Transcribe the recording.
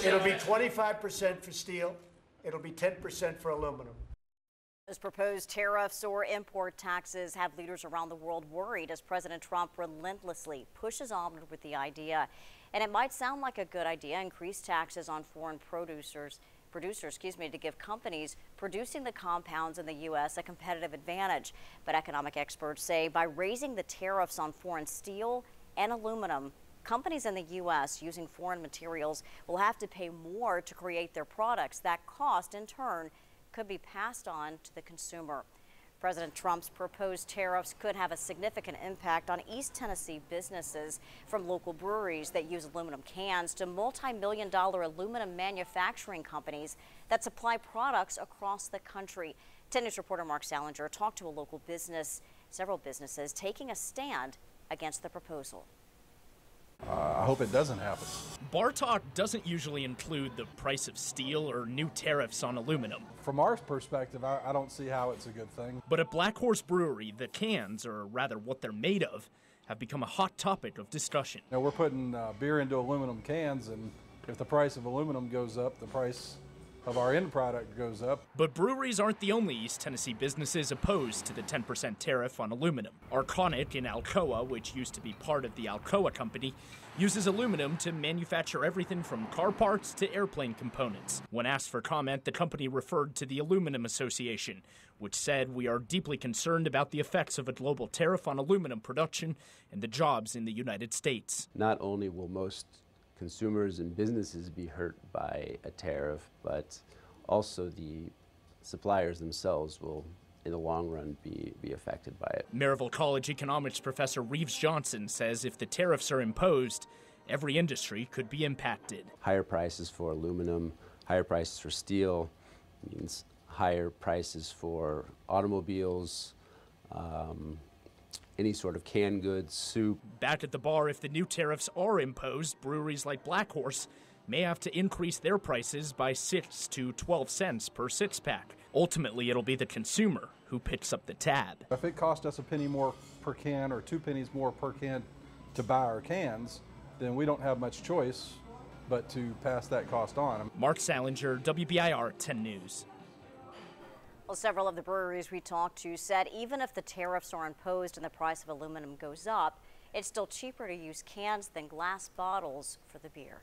It'll be 25% for steel. It'll be 10% for aluminum. Those proposed tariffs or import taxes have leaders around the world worried as President Trump relentlessly pushes onward with the idea. And it might sound like a good idea, increase taxes on foreign producers, to give companies producing the compounds in the U.S. a competitive advantage. But economic experts say by raising the tariffs on foreign steel and aluminum, companies in the U.S. using foreign materials will have to pay more to create their products. That cost, in turn, could be passed on to the consumer. President Trump's proposed tariffs could have a significant impact on East Tennessee businesses, from local breweries that use aluminum cans to multi-million-dollar aluminum manufacturing companies that supply products across the country. 10 News reporter Mark Salinger talked to a local business, several businesses taking a stand against the proposal. I hope it doesn't happen. Bar talk doesn't usually include the price of steel or new tariffs on aluminum. From our perspective, I don't see how it's a good thing. But at Black Horse Brewery, the cans, or rather what they're made of, have become a hot topic of discussion. Now, we're putting beer into aluminum cans, and if the price of aluminum goes up, the price of our end product goes up. But breweries aren't the only East Tennessee businesses opposed to the 10% tariff on aluminum. Arconic in Alcoa, which used to be part of the Alcoa company, uses aluminum to manufacture everything from car parts to airplane components. When asked for comment, the company referred to the Aluminum Association, which said, "We are deeply concerned about the effects of a global tariff on aluminum production and the jobs in the United States." Not only will most consumers and businesses be hurt by a tariff, but also the suppliers themselves will, in the long run, be affected by it. Maryville College economics professor Reeves Johnson says if the tariffs are imposed, every industry could be impacted. Higher prices for aluminum, higher prices for steel, means higher prices for automobiles, any sort of canned goods, soup. Back at the bar, if the new tariffs are imposed, breweries like Black Horse may have to increase their prices by 6 to 12 cents per six-pack. Ultimately, it'll be the consumer who picks up the tab. If it cost us a penny more per can or 2 pennies more per can to buy our cans, then we don't have much choice but to pass that cost on. Mark Salinger, WBIR 10 News. Well, several of the breweries we talked to said even if the tariffs are imposed and the price of aluminum goes up, it's still cheaper to use cans than glass bottles for the beer.